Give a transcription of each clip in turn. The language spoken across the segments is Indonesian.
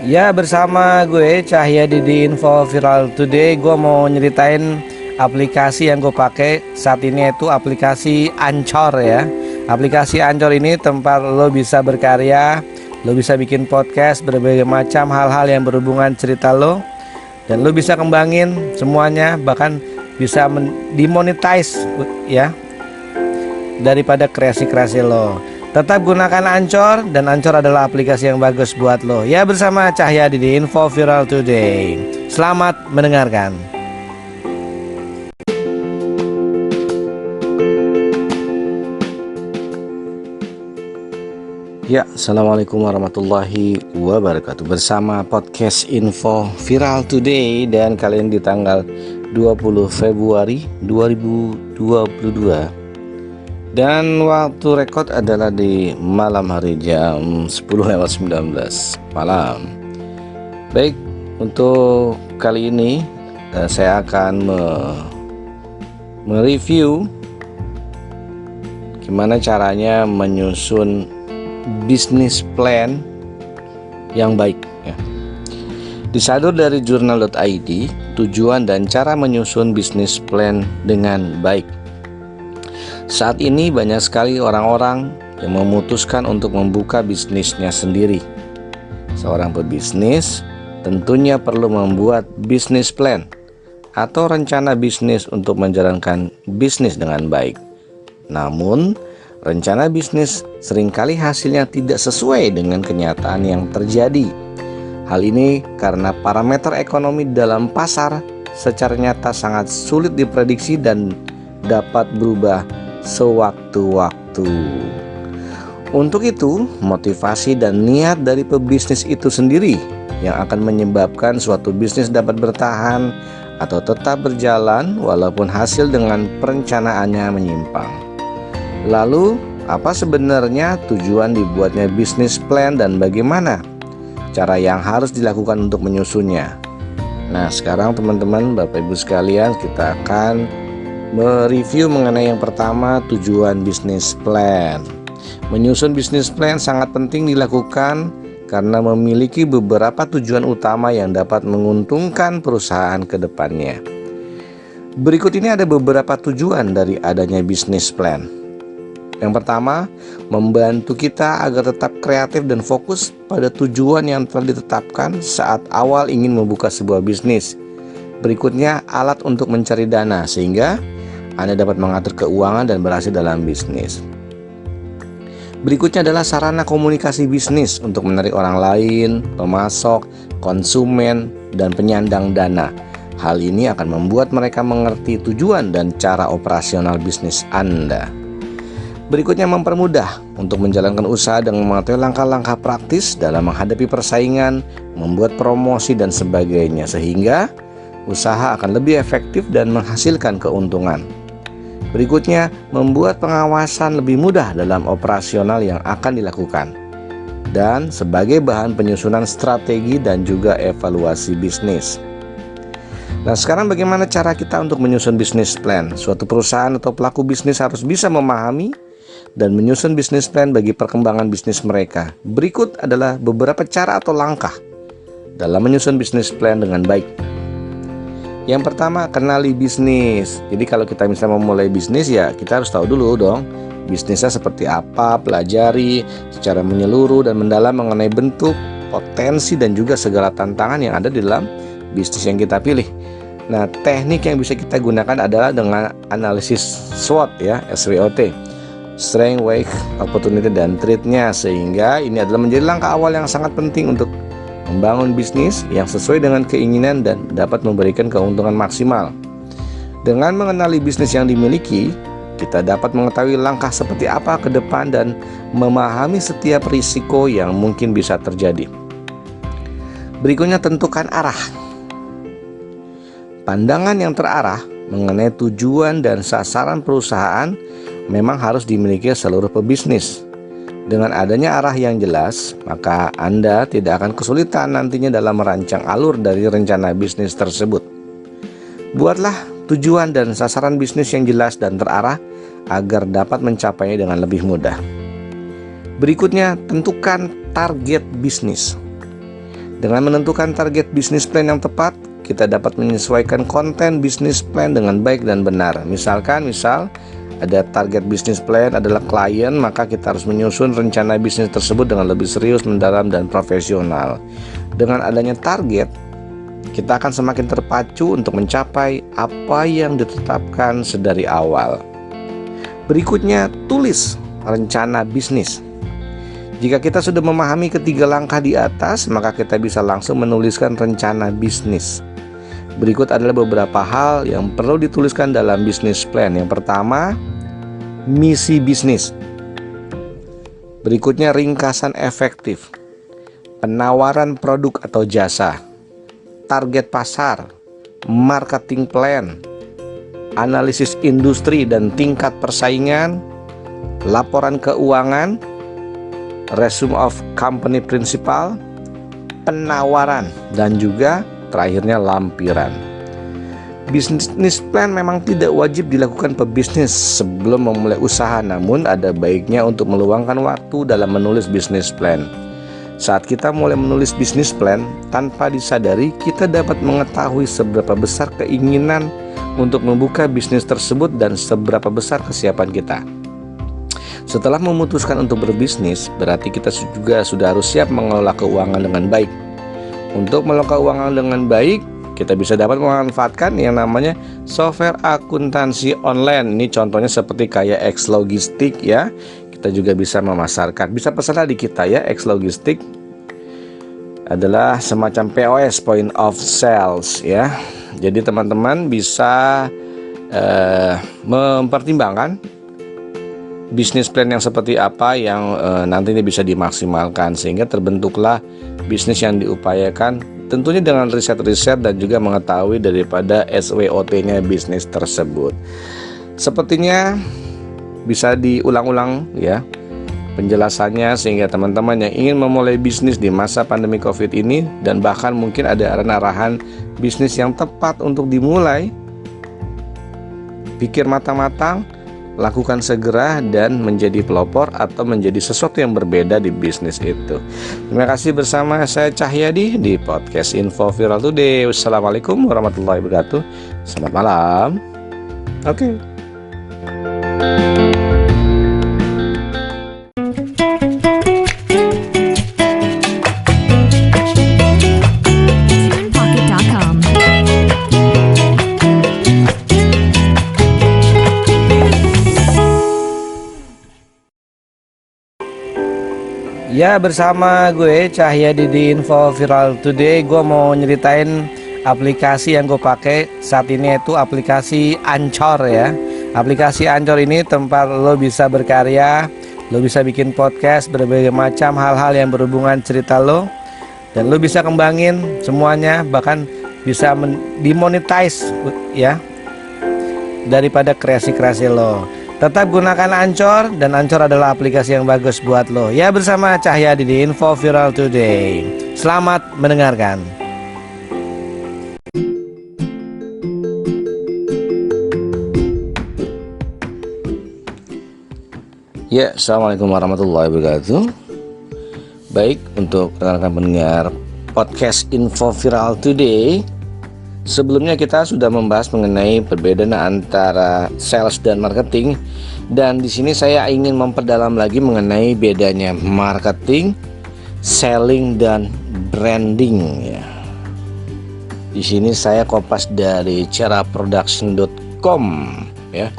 Ya, bersama gue Cahyadi di Info Viral Today. Gue mau nyeritain aplikasi yang gue pakai saat ini, yaitu aplikasi Anchor ya. Aplikasi Anchor ini tempat lo bisa berkarya, lo bisa bikin podcast, berbagai macam hal-hal yang berhubungan cerita lo, dan lo bisa kembangin semuanya, bahkan bisa dimonetize ya daripada kreasi-kreasi lo. Tetap gunakan Anchor, dan Anchor adalah aplikasi yang bagus buat lo. Ya, bersama Cahyadi di Info Viral Today. Selamat mendengarkan. Ya, Assalamualaikum warahmatullahi wabarakatuh. Bersama podcast Info Viral Today, dan kali ini di tanggal 20 Februari 2022. Dan waktu rekod adalah di malam hari jam 10:19 malam. Baik, untuk kali ini saya akan mereview gimana caranya menyusun bisnis plan yang baik ya. Disadur dari jurnal.id, tujuan dan cara menyusun bisnis plan dengan baik. Saat ini banyak sekali orang-orang yang memutuskan untuk membuka bisnisnya sendiri. Seorang pebisnis tentunya perlu membuat bisnis plan atau rencana bisnis untuk menjalankan bisnis dengan baik. Namun, rencana bisnis seringkali hasilnya tidak sesuai dengan kenyataan yang terjadi. Hal ini karena parameter ekonomi dalam pasar secara nyata sangat sulit diprediksi dan dapat berubah sewaktu-waktu. Untuk itu, motivasi dan niat dari pebisnis itu sendiri yang akan menyebabkan suatu bisnis dapat bertahan atau tetap berjalan walaupun hasil dengan perencanaannya menyimpang. Lalu, apa sebenarnya tujuan dibuatnya bisnis plan dan bagaimana cara yang harus dilakukan untuk menyusunnya? Nah, sekarang teman-teman, Bapak Ibu sekalian, kita akan mereview mengenai yang pertama, tujuan bisnis plan. Menyusun bisnis plan sangat penting dilakukan karena memiliki beberapa tujuan utama yang dapat menguntungkan perusahaan ke depannya. Berikut ini ada beberapa tujuan dari adanya bisnis plan. Yang pertama, membantu kita agar tetap kreatif dan fokus pada tujuan yang telah ditetapkan saat awal ingin membuka sebuah bisnis. Berikutnya, alat untuk mencari dana sehingga Anda dapat mengatur keuangan dan berhasil dalam bisnis. Berikutnya adalah sarana komunikasi bisnis untuk menarik orang lain, pemasok, konsumen, dan penyandang dana. Hal ini akan membuat mereka mengerti tujuan dan cara operasional bisnis Anda. Berikutnya, mempermudah untuk menjalankan usaha dengan mengetahui langkah-langkah praktis dalam menghadapi persaingan, membuat promosi, dan sebagainya, sehingga usaha akan lebih efektif dan menghasilkan keuntungan. Berikutnya, membuat pengawasan lebih mudah dalam operasional yang akan dilakukan, dan sebagai bahan penyusunan strategi dan juga evaluasi bisnis. Nah, sekarang bagaimana cara kita untuk menyusun bisnis plan? Suatu perusahaan atau pelaku bisnis harus bisa memahami dan menyusun bisnis plan bagi perkembangan bisnis mereka. Berikut adalah beberapa cara atau langkah dalam menyusun bisnis plan dengan baik. Yang pertama, kenali bisnis. Jadi kalau kita misalnya mau mulai bisnis, ya kita harus tahu dulu dong bisnisnya seperti apa, pelajari secara menyeluruh dan mendalam mengenai bentuk, potensi, dan juga segala tantangan yang ada di dalam bisnis yang kita pilih. Nah, teknik yang bisa kita gunakan adalah dengan analisis SWOT ya, SWOT, Strength, Weakness, Opportunity, dan Threat-nya, sehingga ini adalah menjadi langkah awal yang sangat penting untuk membangun bisnis yang sesuai dengan keinginan dan dapat memberikan keuntungan maksimal. Dengan mengenali bisnis yang dimiliki, kita dapat mengetahui langkah seperti apa ke depan dan memahami setiap risiko yang mungkin bisa terjadi. Berikutnya, tentukan arah. Pandangan yang terarah mengenai tujuan dan sasaran perusahaan memang harus dimiliki seluruh pebisnis. Dengan adanya arah yang jelas, maka Anda tidak akan kesulitan nantinya dalam merancang alur dari rencana bisnis tersebut. Buatlah tujuan dan sasaran bisnis yang jelas dan terarah agar dapat mencapainya dengan lebih mudah. Berikutnya, tentukan target bisnis. Dengan menentukan target bisnis plan yang tepat, kita dapat menyesuaikan konten bisnis plan dengan baik dan benar. Misal ada target bisnis plan adalah klien, maka kita harus menyusun rencana bisnis tersebut dengan lebih serius, mendalam, dan profesional. Dengan adanya target, kita akan semakin terpacu untuk mencapai apa yang ditetapkan sedari awal. Berikutnya, tulis rencana bisnis. Jika kita sudah memahami ketiga langkah di atas, maka kita bisa langsung menuliskan rencana bisnis. Berikut adalah beberapa hal yang perlu dituliskan dalam bisnis plan. Yang pertama, misi bisnis. Berikutnya, ringkasan efektif, penawaran produk atau jasa, target pasar, marketing plan, analisis industri dan tingkat persaingan, laporan keuangan, resume of company principal, penawaran, dan juga terakhirnya lampiran. Bisnis plan memang tidak wajib dilakukan pebisnis sebelum memulai usaha, namun ada baiknya untuk meluangkan waktu dalam menulis bisnis plan. Saat kita mulai menulis bisnis plan, tanpa disadari kita dapat mengetahui seberapa besar keinginan untuk membuka bisnis tersebut dan seberapa besar kesiapan kita. Setelah memutuskan untuk berbisnis, berarti kita juga sudah harus siap mengelola keuangan dengan baik. Untuk mengelola keuangan dengan baik, kita bisa dapat memanfaatkan yang namanya software akuntansi online. Ini contohnya seperti kayak X Logistik ya. Kita juga bisa memasarkan. Bisa pesan di kita ya, X Logistik adalah semacam POS, point of sales ya. Jadi teman-teman bisa mempertimbangkan bisnis plan yang seperti apa yang nantinya bisa dimaksimalkan sehingga terbentuklah bisnis yang diupayakan, tentunya dengan riset-riset dan juga mengetahui daripada SWOT-nya bisnis tersebut. Sepertinya bisa diulang-ulang ya penjelasannya sehingga teman-teman yang ingin memulai bisnis di masa pandemi Covid ini dan bahkan mungkin ada arahan bisnis yang tepat untuk dimulai, pikir matang-matang, lakukan segera dan menjadi pelopor atau menjadi sesuatu yang berbeda di bisnis itu. Terima kasih bersama saya Cahyadi di podcast Info Viral Today. Wassalamualaikum warahmatullahi wabarakatuh. Selamat malam. Oke. Ya, bersama gue Cahyadi di Info Viral Today. Gue mau nyeritain aplikasi yang gue pakai saat ini, yaitu aplikasi Anchor ya. Aplikasi Anchor ini tempat lo bisa berkarya, lo bisa bikin podcast, berbagai macam hal-hal yang berhubungan cerita lo, dan lo bisa kembangin semuanya, bahkan bisa dimonetize ya daripada kreasi-kreasi lo. Tetap gunakan Anchor, dan Anchor adalah aplikasi yang bagus buat lo. Ya, bersama Cahyadi di Info Viral Today. Selamat mendengarkan. Ya, assalamualaikum warahmatullahi wabarakatuh. Baik, untuk rekan-rekan pendengar podcast Info Viral Today, sebelumnya kita sudah membahas mengenai perbedaan antara sales dan marketing, dan di sini saya ingin memperdalam lagi mengenai bedanya marketing, selling, dan branding ya. Di sini saya kopas dari ceraproduction.com ya.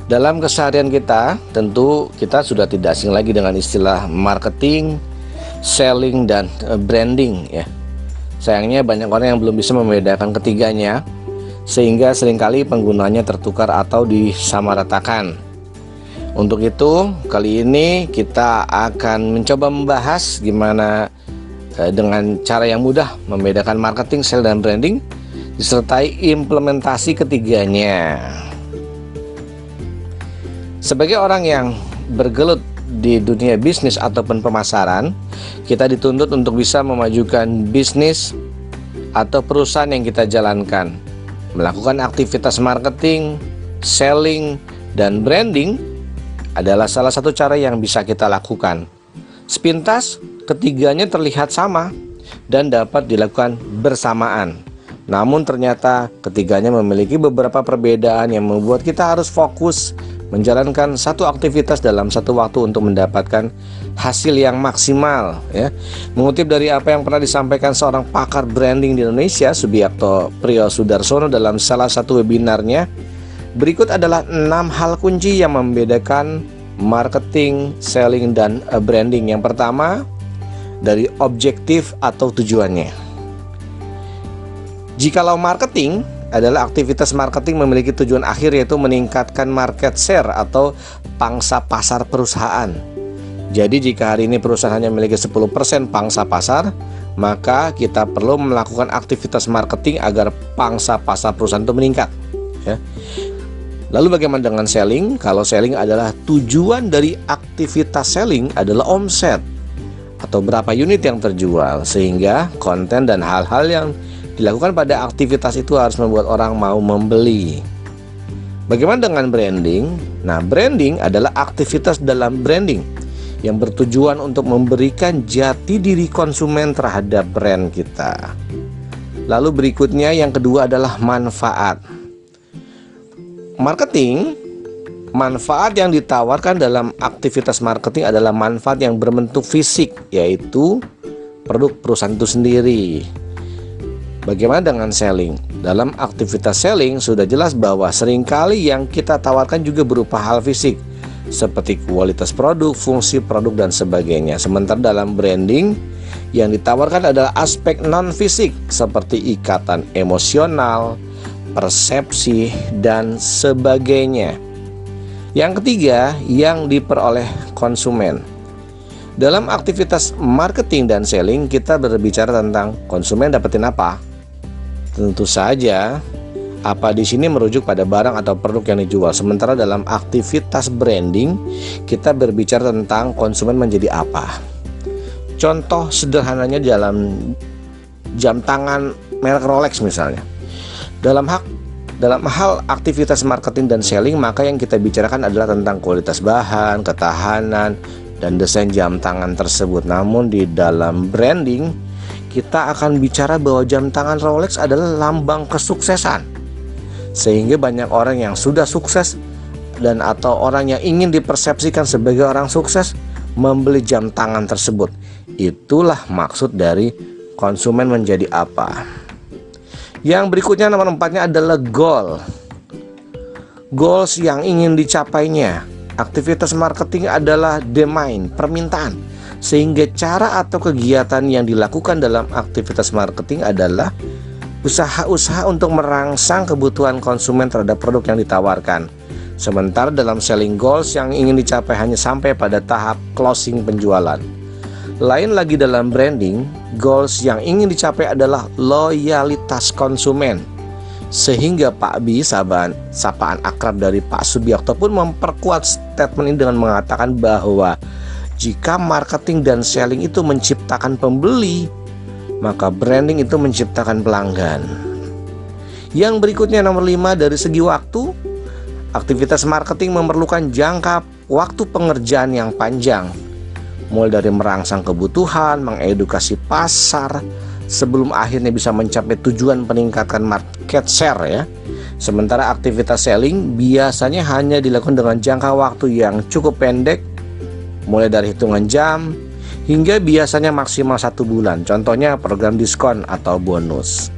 Dalam keseharian kita, tentu kita sudah tidak asing lagi dengan istilah marketing, selling, dan branding ya. Sayangnya banyak orang yang belum bisa membedakan ketiganya, sehingga seringkali penggunanya tertukar atau disamaratakan. Untuk itu, kali ini kita akan mencoba membahas gimana dengan cara yang mudah membedakan marketing, sales, dan branding, disertai implementasi ketiganya. Sebagai orang yang bergelut di dunia bisnis ataupun pemasaran, kita dituntut untuk bisa memajukan bisnis atau perusahaan yang kita jalankan. Melakukan aktivitas marketing, selling, dan branding adalah salah satu cara yang bisa kita lakukan. Sepintas, ketiganya terlihat sama, dan dapat dilakukan bersamaan. Namun ternyata ketiganya memiliki beberapa perbedaan yang membuat kita harus fokus menjalankan satu aktivitas dalam satu waktu untuk mendapatkan hasil yang maksimal, ya. Mengutip dari apa yang pernah disampaikan seorang pakar branding di Indonesia, Subiakto Priyosudarsono, dalam salah satu webinarnya, berikut adalah 6 hal kunci yang membedakan marketing, selling, dan branding. Yang pertama, dari objektif atau tujuannya. Jikalau marketing adalah aktivitas marketing memiliki tujuan akhir, yaitu meningkatkan market share atau pangsa pasar perusahaan. Jadi jika hari ini perusahaan hanya memiliki 10% pangsa pasar, maka kita perlu melakukan aktivitas marketing agar pangsa pasar perusahaan itu meningkat, ya. Lalu bagaimana dengan selling? Kalau selling adalah tujuan dari aktivitas selling adalah omset atau berapa unit yang terjual, sehingga konten dan hal-hal yang dilakukan pada aktivitas itu harus membuat orang mau membeli. Bagaimana dengan branding? Nah, branding adalah aktivitas dalam branding yang bertujuan untuk memberikan jati diri konsumen terhadap brand kita. Lalu berikutnya yang kedua adalah manfaat. Marketing, manfaat yang ditawarkan dalam aktivitas marketing adalah manfaat yang berbentuk fisik, yaitu produk perusahaan itu sendiri. Bagaimana dengan selling? Dalam aktivitas selling sudah jelas bahwa seringkali yang kita tawarkan juga berupa hal fisik, seperti kualitas produk, fungsi produk, dan sebagainya. Sementara dalam branding, yang ditawarkan adalah aspek non-fisik seperti ikatan emosional, persepsi, dan sebagainya. Yang ketiga, yang diperoleh konsumen. Dalam aktivitas marketing dan selling, kita berbicara tentang konsumen dapetin apa. Tentu saja, apa di sini merujuk pada barang atau produk yang dijual. Sementara dalam aktivitas branding, kita berbicara tentang konsumen menjadi apa. Contoh sederhananya dalam jam tangan merek Rolex misalnya. Dalam hal aktivitas marketing dan selling, maka yang kita bicarakan adalah tentang kualitas bahan, ketahanan, dan desain jam tangan tersebut. Namun di dalam branding, kita akan bicara bahwa jam tangan Rolex adalah lambang kesuksesan, sehingga banyak orang yang sudah sukses dan atau orang yang ingin dipersepsikan sebagai orang sukses membeli jam tangan tersebut. Itulah maksud dari konsumen menjadi apa. Yang berikutnya, nomor 4-nya adalah goal. Goals yang ingin dicapainya. Aktivitas marketing adalah demand, permintaan. Sehingga cara atau kegiatan yang dilakukan dalam aktivitas marketing adalah usaha-usaha untuk merangsang kebutuhan konsumen terhadap produk yang ditawarkan. Sementara dalam selling goals yang ingin dicapai hanya sampai pada tahap closing penjualan. Lain lagi dalam branding, goals yang ingin dicapai adalah loyalitas konsumen. Sehingga Pak B, sapaan akrab dari Pak Subiakto, pun memperkuat statement ini dengan mengatakan bahwa jika marketing dan selling itu menciptakan pembeli, maka branding itu menciptakan pelanggan. Yang berikutnya, nomor 5, dari segi waktu, aktivitas marketing memerlukan jangka waktu pengerjaan yang panjang, mulai dari merangsang kebutuhan, mengedukasi pasar, sebelum akhirnya bisa mencapai tujuan peningkatan market share, ya. Sementara aktivitas selling biasanya hanya dilakukan dengan jangka waktu yang cukup pendek, mulai dari hitungan jam hingga biasanya maksimal 1 bulan. Contohnya program diskon atau bonus.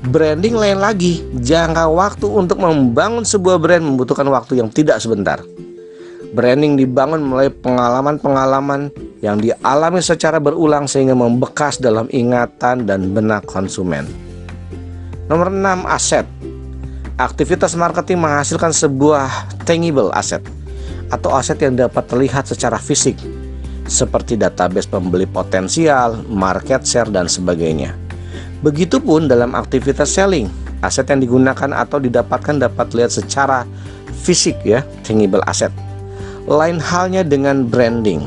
Branding lain lagi, jangka waktu untuk membangun sebuah brand membutuhkan waktu yang tidak sebentar. Branding dibangun melalui pengalaman-pengalaman yang dialami secara berulang sehingga membekas dalam ingatan dan benak konsumen. Nomor 6, aset. Aktivitas marketing menghasilkan sebuah tangible asset atau aset yang dapat terlihat secara fisik, seperti database pembeli potensial, market share, dan sebagainya. Begitupun dalam aktivitas selling, aset yang digunakan atau didapatkan dapat terlihat secara fisik, ya, tangible asset. Lain halnya dengan branding,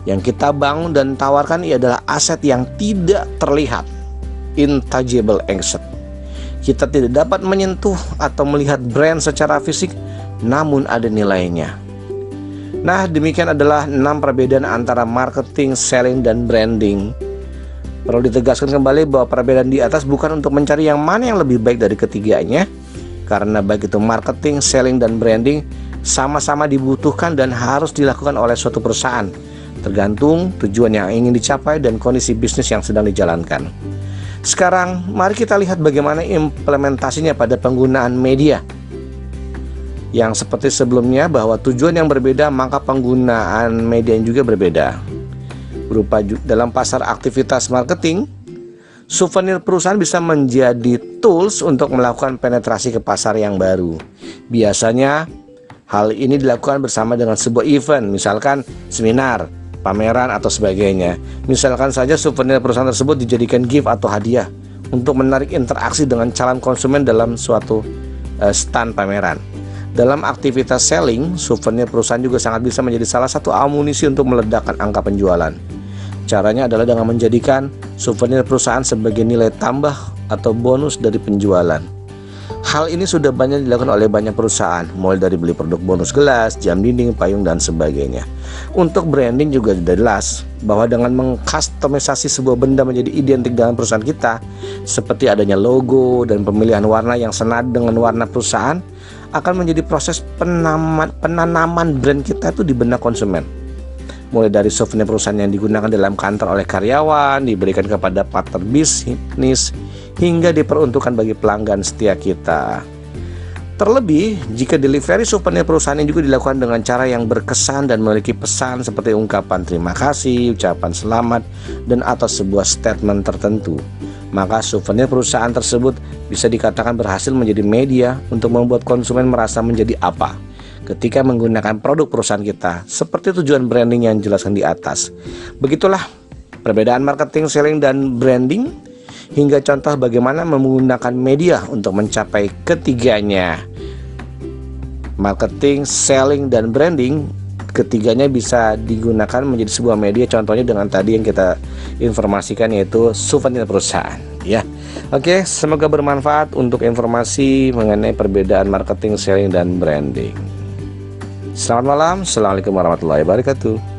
yang kita bangun dan tawarkan ia adalah aset yang tidak terlihat, intangible asset. Kita tidak dapat menyentuh atau melihat brand secara fisik, namun ada nilainya. Nah, demikian adalah 6 perbedaan antara marketing, selling, dan branding. Perlu ditegaskan kembali bahwa perbedaan di atas bukan untuk mencari yang mana yang lebih baik dari ketiganya, karena baik itu marketing, selling, dan branding sama-sama dibutuhkan dan harus dilakukan oleh suatu perusahaan, tergantung tujuan yang ingin dicapai dan kondisi bisnis yang sedang dijalankan. Sekarang mari kita lihat bagaimana implementasinya pada penggunaan media. Yang seperti sebelumnya, bahwa tujuan yang berbeda maka penggunaan media yang juga berbeda. Berupa dalam pasar aktivitas marketing, souvenir perusahaan bisa menjadi tools untuk melakukan penetrasi ke pasar yang baru. Biasanya hal ini dilakukan bersama dengan sebuah event, misalkan seminar, pameran, atau sebagainya. Misalkan saja souvenir perusahaan tersebut dijadikan gift atau hadiah untuk menarik interaksi dengan calon konsumen dalam suatu stand pameran. Dalam aktivitas selling, souvenir perusahaan juga sangat bisa menjadi salah satu amunisi untuk meledakkan angka penjualan. Caranya adalah dengan menjadikan souvenir perusahaan sebagai nilai tambah atau bonus dari penjualan. Hal ini sudah banyak dilakukan oleh banyak perusahaan, mulai dari beli produk bonus gelas, jam dinding, payung, dan sebagainya. Untuk branding juga sudah jelas bahwa dengan mengkustomisasi sebuah benda menjadi identik dengan perusahaan kita, seperti adanya logo dan pemilihan warna yang senada dengan warna perusahaan, akan menjadi proses penanaman brand kita itu di benak konsumen. Mulai dari souvenir perusahaan yang digunakan dalam kantor oleh karyawan, diberikan kepada partner bisnis, hingga diperuntukkan bagi pelanggan setia kita. Terlebih, jika delivery souvenir perusahaan ini juga dilakukan dengan cara yang berkesan dan memiliki pesan seperti ungkapan terima kasih, ucapan selamat, dan atau sebuah statement tertentu, maka souvenir perusahaan tersebut bisa dikatakan berhasil menjadi media untuk membuat konsumen merasa menjadi apa ketika menggunakan produk perusahaan kita, seperti tujuan branding yang dijelaskan di atas. Begitulah perbedaan marketing, selling, dan branding, hingga contoh bagaimana menggunakan media untuk mencapai ketiganya. Marketing, selling, dan branding, ketiganya bisa digunakan menjadi sebuah media, contohnya dengan tadi yang kita informasikan, yaitu souvenir perusahaan, ya. Oke, semoga bermanfaat untuk informasi mengenai perbedaan marketing, selling, dan branding. Selamat malam, assalamualaikum warahmatullahi wabarakatuh.